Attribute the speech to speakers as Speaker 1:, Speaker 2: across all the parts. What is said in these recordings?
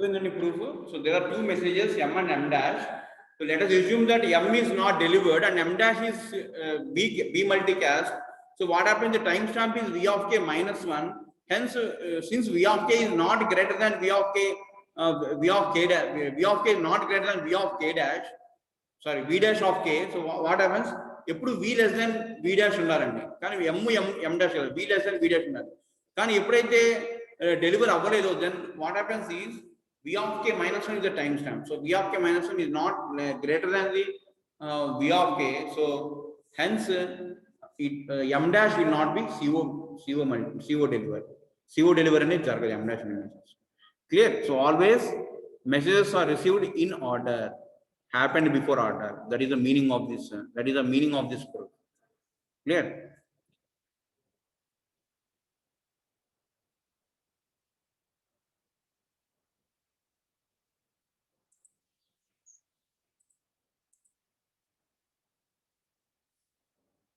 Speaker 1: any proof? So there are two messages, M and M dash. So let us assume that M is not delivered and M dash is B multicast. So what happens? The timestamp is V of k minus 1. Hence, since V of k is not greater than V of k, V of k is not greater than V of k dash. Sorry, V dash of k. So what happens? ఎప్పుడు V less than V dash ఉండాలండి, కానీ M dash V less than V dash ఉండాలి. కానీ ఎప్పుడైతే deliver అవ్వలేదో, then what happens is V of k minus 1 is the timestamp. So V of k minus 1 is not greater than the V of k. So hence M dash will not be CO deliver. CO deliver అనేది జరగదు M dash messages. Clear? So always messages are received in order, happened before order. That is the meaning of this. That is the meaning of this proof. Clear?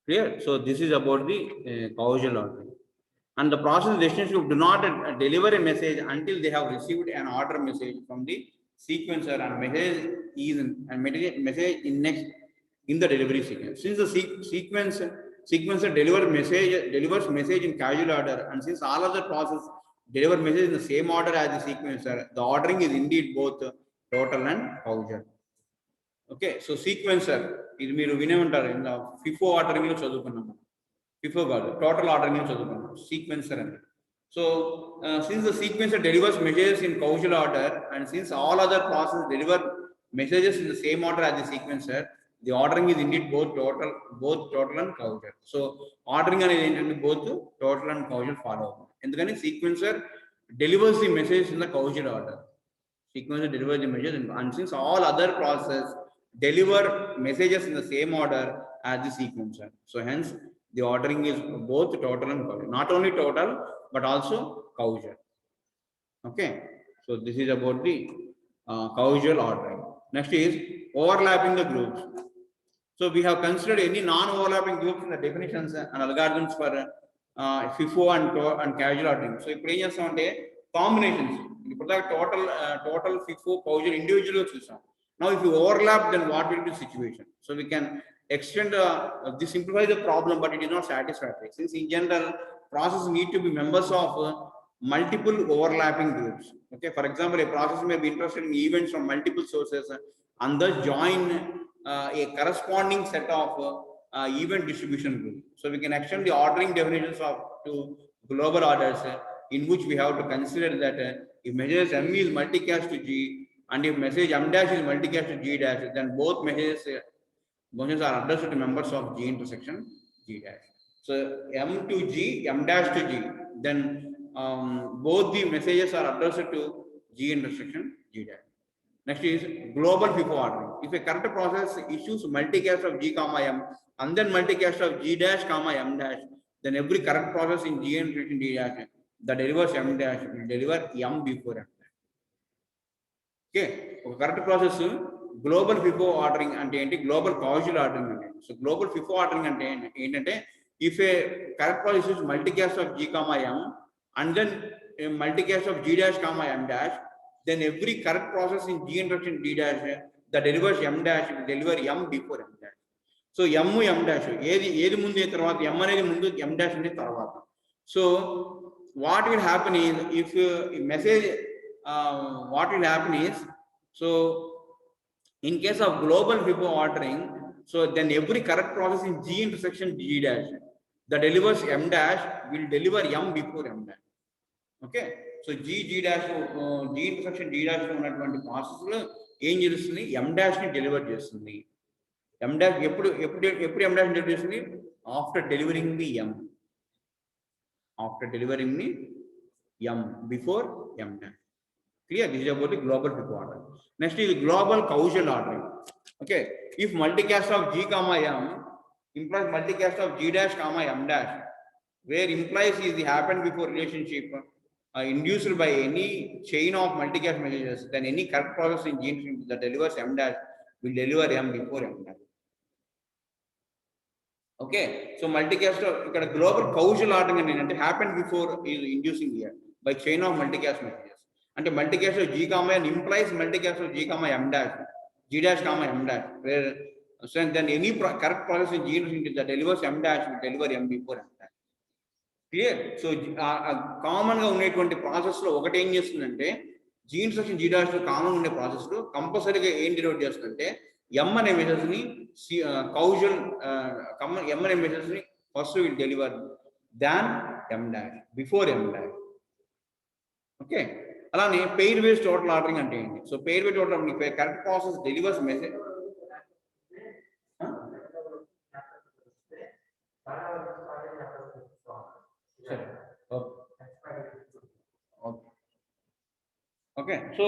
Speaker 1: Clear? So this is about the causal ordering. And the process destination do not deliver a message until they have received an order message from the sequencer, and message in next in the delivery sequence. Since the sequencer delivers message in causal order, and since all other process deliver message in the same order as the sequencer, the ordering is indeed both total and causal. Okay, so sequencer ఇది మీరు వినే ఉంటారు, in the FIFO ordering లో చదువుకున్నాము. FIFO కాదు, total ordering లో చదువుకున్నాము sequencer అని. So since the sequencer delivers messages in causal order, and since all other processes deliver messages in the same order as the sequencer, the ordering is indeed both total and causal. So ordering అనేది ఏంటంటే both total and causal follow అవుతుంది. ఎందుకని sequencer delivers the messages in the causal order. Sequencer delivers the messages, and since all other processes deliver messages in the same order as the sequencer, so hence the ordering is both total and causal. Not only total but also causal. Okay, so this is about the causal ordering. Next is overlapping the groups. So we have considered any non-overlapping groups in the definitions and algorithms for FIFO and causal ordering. So ఇప్పుడు ఏం చేస్తామంటే combinations, ఇప్పుడు total FIFO causal individual చూసాం. Now if you overlap, then what will be the situation? So we can extend this simplifies the problem, but it is not satisfactory, since in general process need to be members of multiple overlapping groups. Okay, for example, a process may be interested in events from multiple sources and thus join a corresponding set of event distribution group. So we can extend the ordering definitions to global orders, in which we have to consider that if messages M is multicast to G, and if message M dash is multicast to G dash, then both messages are addressed to members of G intersection G dash. So M to G, M dash to G, then both the messages are addressed to G intersection G dash. Next is global FIFO ordering. If a current process issues multicast of G comma M and then multicast of G dash comma M dash, then every current process in G intersection G dash that delivers M dash will deliver M before M dash. Okay, current process global FIFO ordering అంటే ఏంటి, global causal ordering అంటే. So global FIFO ordering అంటే ఏంటంటే, if a current process is multicast of G comma M and then a multicast of G dash comma M dash, then every current process in G intersection D dash that delivers M dash will deliver M before M dash. So M dash ఏది ముందు తర్వాత M అనేది ముందు, M dash అనేది తర్వాత. So what will happen is, if message what will happen is, so in case of global FIFO ordering, so then every correct process in G intersection G dash that delivers M dash will deliver M before M dash. Okay, so G dash G intersection G dash ఉన్నటువంటి process లో ఏం చేస్తుంది, M dash ని deliver చేస్తుంది. M dash ఎప్పుడు M dash deliver చేస్తుంది, after delivering the M, before M dash. Clear? This is about the global FIFO ordering. Next is global causal ordering. Okay, if multicast of G comma M implies multicast of G dash comma M dash, where implies is the happened before relationship induced by any chain of multicast messages, then any correct process in G that delivers M dash will deliver M before M dash. Okay, so multicast of global causal ordering and happened before is inducing here by chain of multicast messages, అంటే multicast of G comma n implies multicast of G comma m dash, G dash comma m dash, where so then any correct process in G that delivers m dash will deliver m before m dash. Clear? So common గా ఉండేటువంటి process లో ఒకటి ఏం చేస్తుందంటే G instruction G dash లో common ఉండే process లో కంపల్సరీగా ఏం డినోట్ చేస్తుందంటే m అనే మెసేజ్ ని కౌజల్ m అనే మెసేజ్ ని first will deliver than m dash before m dash. Okay, అలానే పెయిర్ బేస్డ్ టోటల్ ఆర్డరింగ్ అంటే ఏంటి? So pair based total ordering correct process delivers message. Okay, so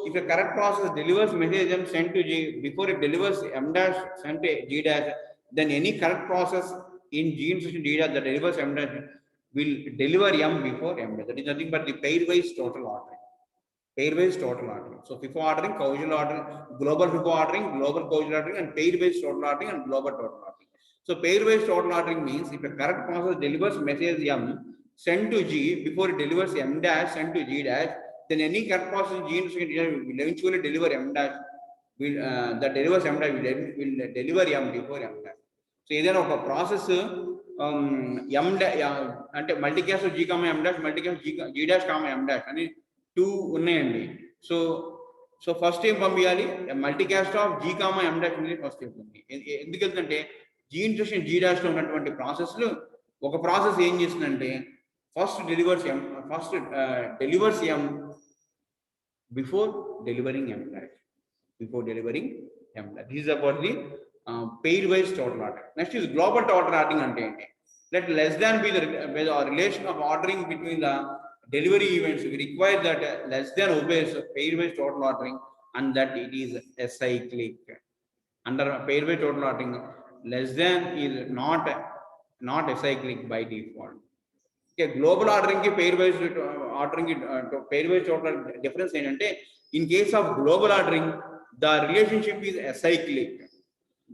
Speaker 1: if a correct process delivers message m sent to G before it delivers m dash sent to G dash, then any correct process in G instruction G dash that delivers m dash will deliver m before m dash. That is nothing but the pairwise total ordering. Pairwise total ordering. So FIFO ordering, causal ordering, global FIFO ordering, global causal ordering, and pairwise total ordering and global total ordering. So pairwise total ordering means if a correct process delivers message m sent to G before it delivers m dash sent to G dash, then any correct process in G will eventually deliver m dash that delivers m dash will deliver m before m dash. So either of a process m అంటే multicast of G comma m dash, multicast G dash comma m dash అని 2 ఉన్నాయండి. So first ఏం పంపించాలి? Multicast of G comma m dash అనేది first ఏం పంపించాలి. ఎందుకు వెళ్తుందంటే G instruction G dash లో ఉన్నటువంటి ప్రాసెస్లు ఒక ప్రాసెస్ ఏం చేస్తుందంటే first delivers m before delivering m dash. Before delivering m dash. This is about the pairwise total ordering. Next is global total ordering అంటే ఏంటి? Let less than be the relation of ordering between the delivery events. We require that less than obeys pairwise total ordering and that it is acyclic. Under pairwise total ordering, less than is not acyclic by default. Okay, global ordering ki pairwise ordering ki pairwise total difference ఏంటంటే in case of global ordering the relationship is acyclic.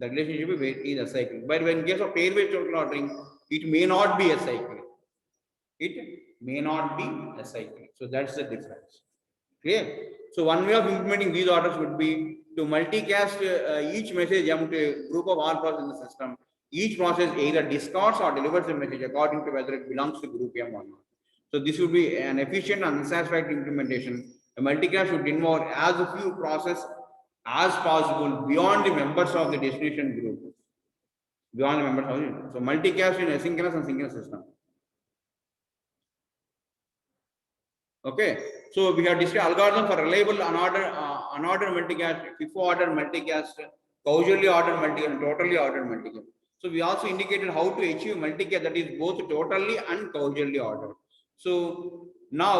Speaker 1: The relationship is acyclic. But when in case of pairwise total ordering, it may not be acyclic. It may not be acyclic. So that's the difference. Clear? So one way of implementing these orders would be to multicast each message m to a group of all processes in the system. Each process either discards or delivers the message according to whether it belongs to group m or not. So this would be an efficient and satisfactory implementation. A multicast should involve as few processes as possible beyond the members of the destination group. Beyond the members of it. So multicast in asynchronous and synchronous system. Okay, so we have discussed algorithm for reliable unordered multicast, FIFO ordered multicast, causally ordered multicast, and totally ordered multicast. So we also indicated how to achieve multicast that is both totally and causally ordered. So now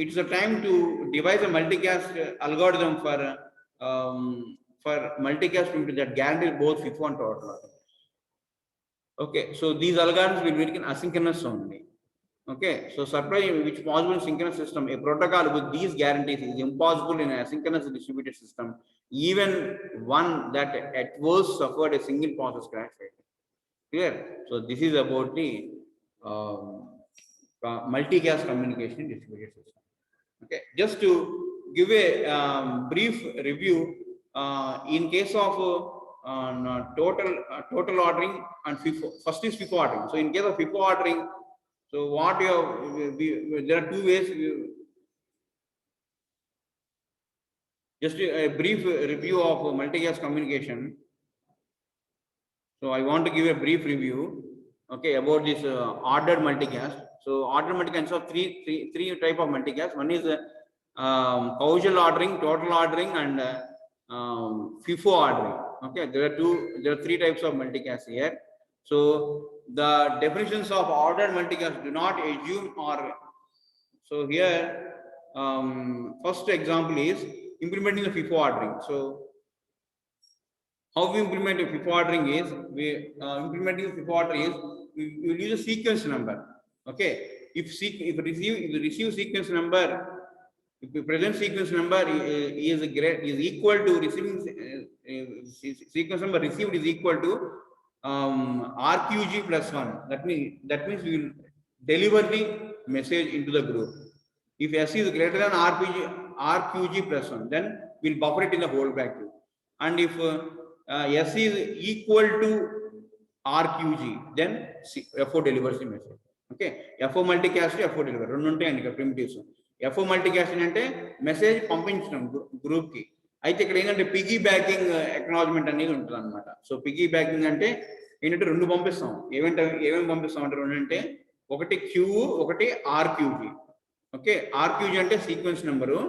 Speaker 1: it's a time to devise a multicast algorithm for multicast that guarantees both FIFO and total order. Okay, so these algorithms will work in asynchronous only. Okay, so surprising which possible in synchronous system, a protocol with these guarantees is impossible in a asynchronous distributed system, even one that at worst suffered a single process crash. Clear? So this is about the multicast communication distributed system. Okay, just to give a brief review, in case of total ordering and FIFO, first is FIFO ordering. So in case of FIFO ordering, so what you have, there are two ways. Just a brief review of multicast communication. So I want to give a brief review, okay, about this ordered multicast. So ordered multicast consists of three type of multicast. One is causal ordering, total ordering, and FIFO ordering. Okay, there are three types of multicast here. So the definitions of ordered multicast do not assume or. So here, first example is implementing the FIFO ordering. So how we implement a FIFO ordering is implementing the FIFO ordering is we will use a sequence number. Okay, if receive sequence number, if the present sequence number is equal to receiving sequence number received is equal to RQG plus 1. That means we will deliver the message into the group. If S is greater than RQG plus 1, then we'll buffer it in the holdback queue. And if S is equal to RQG, then FO delivers the message. Okay, FO multicast to FO deliver. Rendu primitives. FO multicast ante message పంపించడం group ki. అయితే ఇక్కడ ఏంటంటే piggy backing acknowledgement అనేది ఉంటుంది అనమాట. So piggy backing అంటే ఏంటంటే రెండు పంపిస్తాం. ఏమేమి పంపిస్తాం అంటే రెండు అంటే ఒకటి క్యూ, ఒకటి ఆర్క్యూజీ. ఓకే, ఆర్క్యూజీ అంటే సీక్వెన్స్ నెంబరు.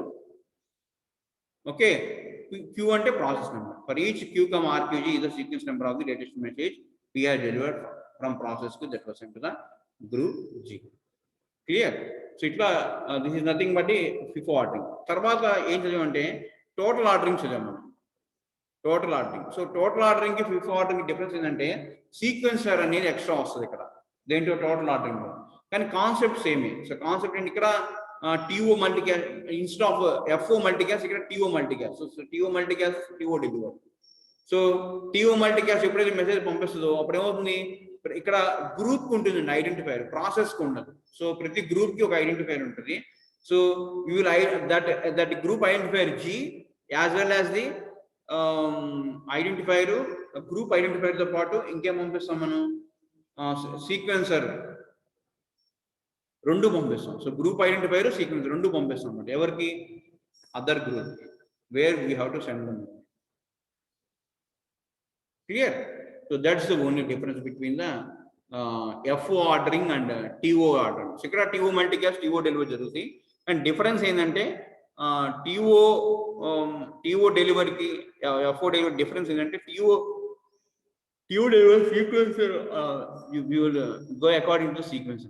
Speaker 1: ఓకే, క్యూ అంటే process number. For each Q come RQG is the sequence number of the latest message we are delivered from process to that was sent to the group G. Clear? So itla this is nothing but the FIFO ordering. Tarvata em chadavante total ordering chadavam. Total ordering. So total ordering ki FIFO ordering difference endante sequencer anedi extra vastadi ikkada. Dento total ordering lo. Kani concept same. So concept enti ikkada TO multicast instead of FO multicast ikkada TO multicast. So TO multicast TO deliver. So TO multicast ఎప్పుడైతే message పంపిస్తుందో అప్పుడు ఏమవుతుంది, ఇక్కడ group కు ఉంటుందండి identifier, process కు ఉండదు. So ప్రతి group కి ఒక ఐడెంటిఫైర్ ఉంటుంది. So you will that group identifier G as well as the identifier, group identifier తో పాటు ఇంకేం పంపిస్తాం మనం, సీక్వెన్సర్ రెండు పంపిస్తాం. సో గ్రూప్ ఐడెంటిఫైర్, సీక్వెన్సర్ రెండు పంపిస్తాం అన్నమాట. ఎవరికి? Other group where we have to send them. Clear? So that's the only difference between the FO ordering and TO ordering. So ikkada TO multicast, TO delivery jarugundi. And difference endante TO delivery ki FO delivery difference endante TO delivery sequence you will go according to sequence.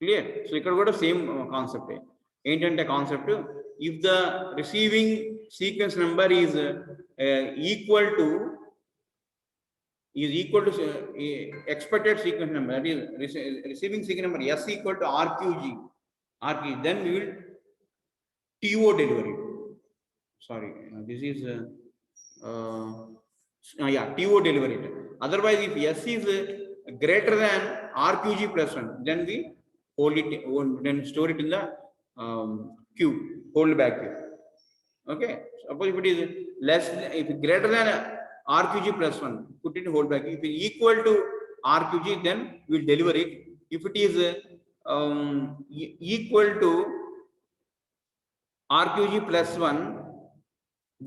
Speaker 1: Clear? So ikkada kuda same concept entante concept, if the receiving sequence number is equal to expected sequence number, that is receiving sequence number S equal to RQG, then we will TO delivery. Sorry, this is TO delivery. Otherwise, if S is greater than RQG plus 1, then we hold it, then store it in the queue, hold back queue. Okay, suppose if it is less, if greater than RQG plus 1, put it in hold back. If it is equal to RQG, then we will deliver it. If it is equal to RQG plus 1,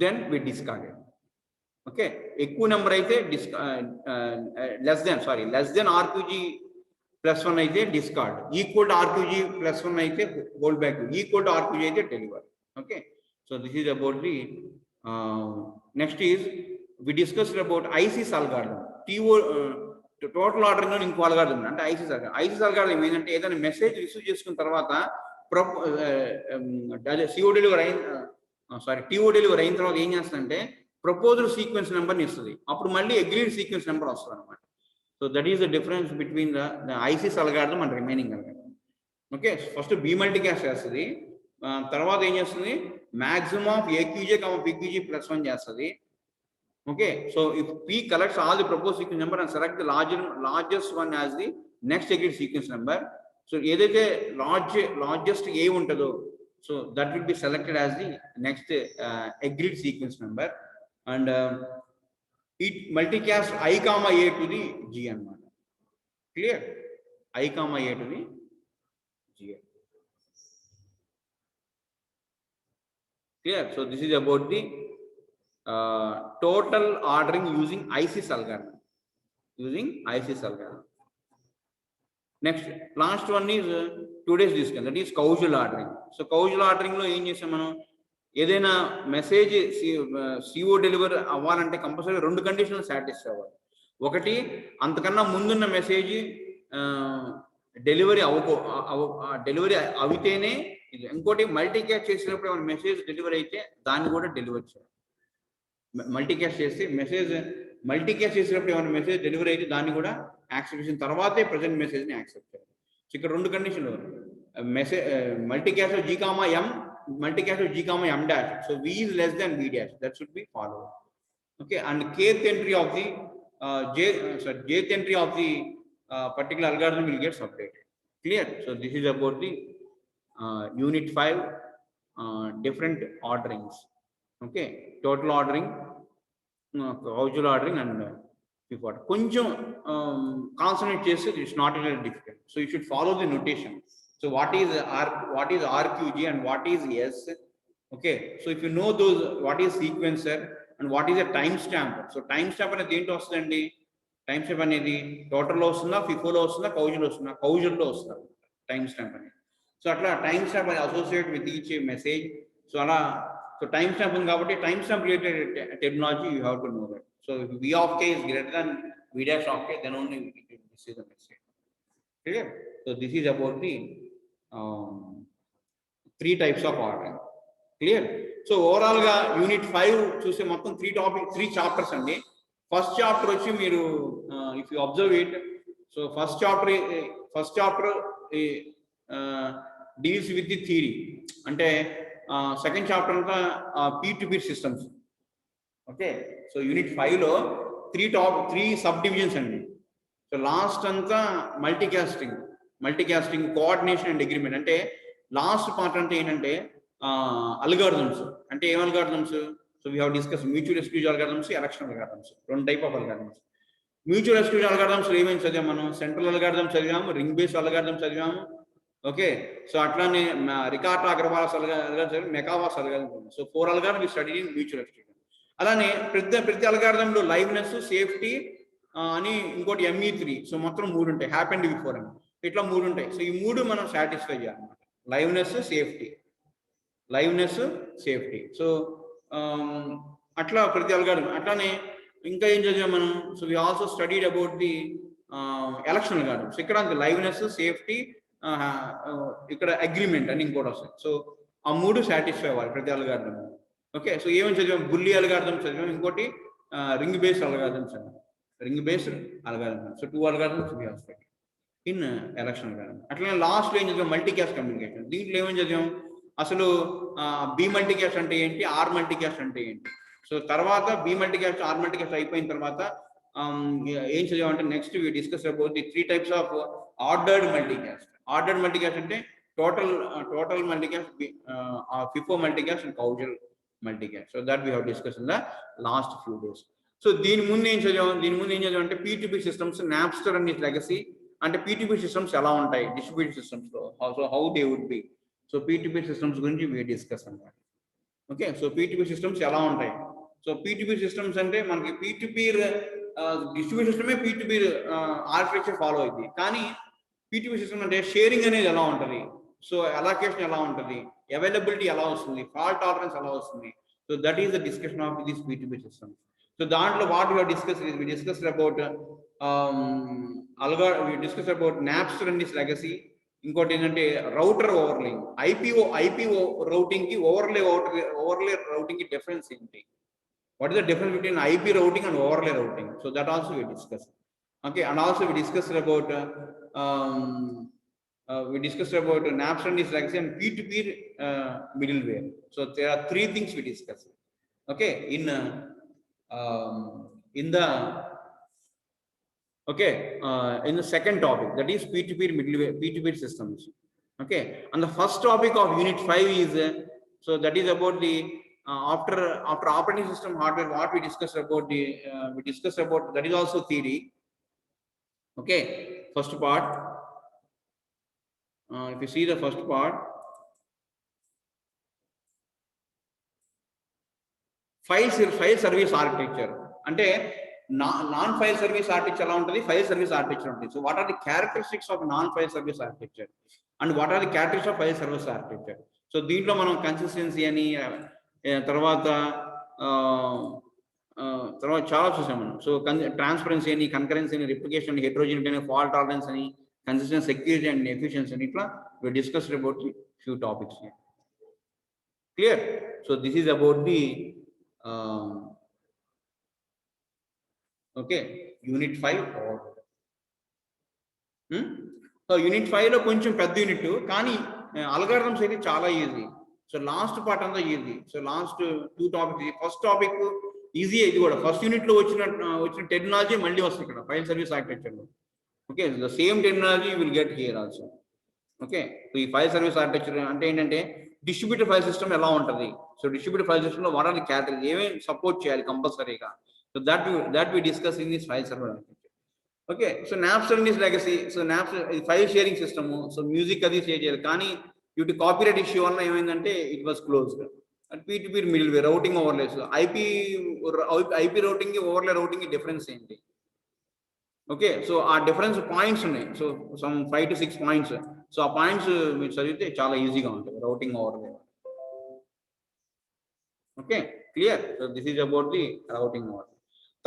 Speaker 1: then we discard it. Okay, ఎక్కువ number అయితే less than RQG plus 1 అయితే discard, equal to RQG plus 1 అయితే hold back, equal to RQG అయితే deliver. Okay, so this is about the next is we discussed about IC's algorithm. TO total ordering లో ఇంకో algorithm అంటే IC's algorithm ఏంటంటే ఏదైనా message receive చేసుకున్న తర్వాత TO delivery అయిన తర్వాత ఏం చేస్తుందంటే ప్రపోజల్ సీక్వెన్స్ నెంబర్ని ఇస్తుంది. అప్పుడు మళ్ళీ అగ్రీడ్ సీక్వెన్స్ నెంబర్ వస్తుంది అనమాట. So that is the difference between the IC's algorithm and remaining algorithm. Okay, first B multicast చేస్తుంది, తర్వాత ఏం చేస్తుంది, maximum of AQJ PQJ plus 1 చేస్తుంది. Okay, so if P collects all the proposed sequence number and select the largest one as the next agreed sequence number, so edaithe largest A untado, so that will be selected as the next agreed sequence number, and it multicast I comma A to the G anamata. Clear? I comma A to the G. Clear? So this is about the total ordering using IC's algorithm. Next, last one is today's discussion, that is causal ordering. So causal ordering lo em chesam manam edaina message CO deliver avvalante compulsory rendu conditions satisfy avvali. Okati antakanna mundunna message delivery delivery avitene, inkoti multicast chesinappudu మన message delivery అయితే దాన్ని కూడా deliver చేయాలి. Multicast చేసి message multicast చేసినప్పుడు ఏమైనా message delivery అయితే దాన్ని కూడా యాక్సెప్ట్ చేసిన తర్వాతే ప్రజెంట్ మెసేజ్ని యాక్సెప్ట్ చేయాలి. సో ఇక్కడ రెండు కండిషన్లు, message multicast G comma M, multicast G comma M dash. So V is less than V dash, that should be follow. Okay, and kth entry of the jth entry of the particular algorithm will get separated. Clear? So this is about the Unit 5, different orderings. Okay, total ordering, causal ordering, and before. Kunjum concentrate chase, it's not really difficult. So you should follow the notation. So what is RQG and what is S? Okay, so if you know those, what is sequencer and what is a timestamp. So timestamp అనేది ఏంటి వస్తుందండి? Timestamp అనేది total లో వస్తుందా, FIFO లో వస్తుందా, causal లో వస్తుందా? Causal లో వస్తుంది timestamp అనేది. సో అట్లా timestamp అనేది associate with each message. So అలా so timestamp ఉంది కాబట్టి timestamp related terminology you have to know that. So if V of k is greater than V dash of k, then only this is the message. Clear? So this is about the 3 types of ordering. Clear? So overall ga unit 5 చూస్తే మొత్తం 3 chapters అండి. First chapter వచ్చి మీరు if you observe it, so first chapter deals with the theory. అంటే second chapter అంతా peer-to-peer systems. Okay, so unit 5 లో 3 subdivisions అండి. So last అంతా మల్టీకాస్టింగ్ కోఆర్డినేషన్ అండ్ అగ్రిమెంట్. అంటే లాస్ట్ పార్ట్ అంటే ఏంటంటే అల్గారిథమ్స్. అంటే ఏం algorithms? So we have discuss mutual exclusive algorithms, election algorithms, 2 type of algorithms. Mutual exclusive algorithms ఏమేమి చదివాము మనం? సెంట్రల్ అల్గారిథమ్స్ చదివాము, రింగ్ బేస్ అల్గారిథమ్స్ చదివాము. ఓకే, సో అట్లానే రికార్డ్ అగ్రవాల్స్ అల్గారిథం చదివాము, Maekawa's algorithm. So 4 algorithm we study in mutual exclusive. అలానే ప్రతి అల్గారిథంలో liveness, safety అని ఇంకోటి ME3. సో మొత్తం 3 ఉంటాయి. హ్యాపెండ్ బిఫోర్ అని ఇట్లా 3 ఉంటాయి. సో ఈ 3 మనం సాటిస్ఫై చేయాలన్నమాట. Liveness, safety. సో అట్లా ప్రతి అల్గారిథం. అట్లానే ఇంకా ఏం చదివాం మనం? So we also studied about the election algorithm. So ఇక్కడ లైవ్నెస్, సేఫ్టీ, ఇక్కడ అగ్రిమెంట్ అని ఇంకోటి వస్తుంది. సో ఆ 3 సాటిస్ఫై అవ్వాలి ప్రతి అల్గారిథం. ఓకే, సో ఏమని చదివాం? బుల్లి అల్గారిథం చదివాం, ఇంకోటి రింగ్ బేస్ అల్గారిథం చదివాం. Ring based algorithm. So 2 algorithms we have studied in election algorithm. అట్లనే లాస్ట్ లో ఏం చదివాం? Multicast communication. దీంట్లో ఏమని చదివాం? అసలు బి మల్టీకాస్ట్ అంటే ఏంటి, ఆర్ మల్టీకాస్ట్ అంటే ఏంటి. సో తర్వాత బి మల్టీకాస్ట్, ఆర్ మల్టీకాస్ట్ అయిపోయిన తర్వాత ఏం చదివాం అంటే next we discuss about the 3 types of ordered multicast. Ordered multicast అంటే total multicast, FIFO multicast and causal multicast. So that we have discussed in the last few days. So దీని ముందు ఏం చదివాం అంటే P2P systems, Napster and its legacy. అంటే P2P systems ఎలా ఉంటాయి distributed systems లో, so how they would be. So P2P systems గురించి we discuss అన్నమాట. ఓకే, సో P2P systems ఎలా ఉంటాయి. సో P2P systems అంటే మనకి P2P distribution సిస్టమే P2P architecture follow అయింది. కానీ P2P system అంటే షేరింగ్ అనేది ఎలా ఉంటుంది, సో అలొకేషన్ ఎలా ఉంటుంది, అవైలబిలిటీ ఎలా వస్తుంది, ఫాల్ట్ టాలరెన్స్ ఎలా వస్తుంది. So that is the discussion of this P2P system. So దాంట్లో what we have discussed is we discussed about we discussed about Napster and its legacy. ఇంకోటి ఏంటంటే రౌటర్ ఓవర్లేయింగ్. ఐపీఓ రౌటింగ్ కి overlay routing కి difference ఏంటి, what is the difference between IP routing and overlay routing. So that also we discussed. Okay, and also we discussed about Napster and its legacy and P2P middleware. So there are 3 things we discussed. Okay, in the second topic, that is P2P middleware, P2P systems. Okay, and the first topic of unit 5 is so that is about the after operating system hardware. What we discussed about that is also theory. Okay, first part. If you see the first part, file service architecture. Ante non-file service architecture ఎలా ఉంటుంది, file service architecture ఉంటుంది. So what are the characteristics of non-file service architecture and what are the characteristics of file service architecture? So దీంట్లో మనం consistency అని తర్వాత చాలా చూసాం మనం. సో ట్రాన్స్పరెన్సీ అని, కన్కరెన్సీ అని, రిప్లికేషన్ అని, హెటరోజెనిటీ అని, ఫాల్ట్ టాలరెన్స్ అని, కన్సిస్టెన్సీ, సెక్యూరిటీ అండ్ ఎఫిషియన్సీ అని, ఇట్లా we discussed about the few topics here. Clear? So this is about the okay, unit 5 or so unit 5 లో కొంచెం పెద్ద యూనిట్, కానీ అల్గారిథమ్స్ అయితే చాలా ఈజీ. సో లాస్ట్ పార్ట్ అంతా easy. So last 2 topics. First topic easy, ఇది కూడా first unit లో వచ్చిన టెక్నాలజీ మళ్ళీ వస్తుంది ఇక్కడ ఫైల్ సర్వీస్ ఆర్కిటెక్చర్ లో. Okay, the same technology will get here also. Okay, ఈ ఫైల్ సర్వీస్ ఆర్కిటెక్చర్ అంటే ఏంటంటే డిస్ట్రిబ్యూటెడ్ ఫైల్ సిస్టమ్ ఎలా ఉంటుంది, సో డిస్ట్రిబ్యూటెడ్ ఫైల్ సిస్టమ్ లో వాట్ ఆర్ ది కేటగిరీస్, ఏమేమి సపోర్ట్ చేయాలి కంపల్సరీగా, so that we discuss in this file server architecture. Okay, so Napster is legacy, so Napster file sharing system, so music అది share చేయాలి, కానీ due to copyright issue వల్ల ఏమైందంటే it was closed. P2P middle way routing overlays, IP routing overlay routing difference ఏంటి? Okay, so ఆ difference points ఉన్నాయి, so some 5 to 6 points, so ఆ points మీరు చదివితే చాలా ఈజీగా ఉంటుంది routing overlay. Okay, clear. So this is about the routing over.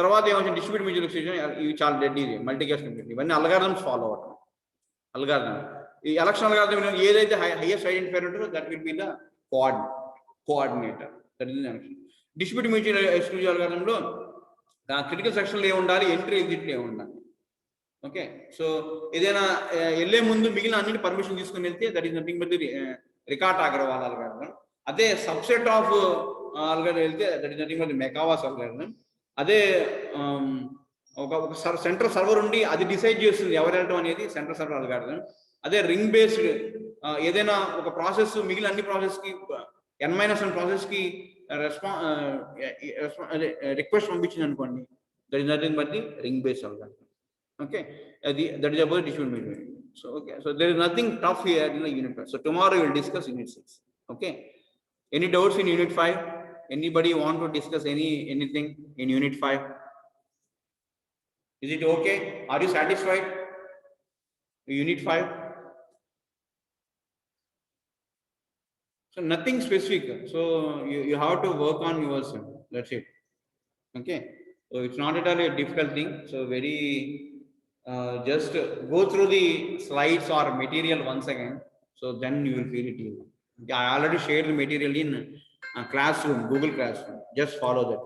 Speaker 1: తర్వాత ఏమంటే డిస్ట్రిబ్యూట్ మ్యూచువల్ ఎక్స్చేంజ్, ఇవి చాలా డెడ్ ఈజీ, మల్టీకాస్ట్ కంప్యూటర్, ఇవన్నీ అల్గారిథమ్స్ ఫాలో అవటం. అల్గారిథం, ఈ ఎలక్షన్ అల్గారిథం ఏదైతే హైయెస్ట్ ఐడెంటిఫైర్ ఉంటుందో that will be the coordinator. That is election. Distribute mutual exclusive అల్గారిథంలో క్రిటికల్ సెక్షన్లు ఏ ఉండాలి, ఎంట్రీ ఎగ్జిట్లు ఏ ఉండాలి. ఓకే, సో ఏదైనా వెళ్ళే ముందు మిగిలిన అన్నిటి పర్మిషన్ తీసుకుని వెళ్తే that is nothing but the Ricart Agarwal algorithm. అదే సబ్సెట్ ఆఫ్ అల్గారిథం వెళ్తే that is nothing but the Maekawa algorithm. అదే ఒక సెంట్రల్ సర్వర్ ఉండి అది డిసైడ్ చేస్తుంది ఎవరు వెళ్ళడం అనేది సెంట్రల్ సర్వర్ అల్గారిథం. అదే రింగ్ బేస్డ్ ఏదైనా ఒక ప్రాసెస్ మిగిలిన అన్ని ప్రాసెస్ కి n-1 ప్రాసెస్ కి రిక్వెస్ట్ పంపించింది అనుకోండి, that is nothing but the ring based algorithm. Okay, that is about distributed media. So okay, so there is nothing tough here in the unit 5. So tomorrow we will discuss unit 6. Okay, any doubts in unit 5? Anybody want to discuss anything in unit 5? Is it okay? Are you satisfied? Unit 5. So nothing specific, so you have to work on yourself, that's it. Okay, so it's not at all a difficult thing, so very just go through the slides or material once again, so then you will feel it easy. I already shared the material in Classroom, Google Classroom, just follow that.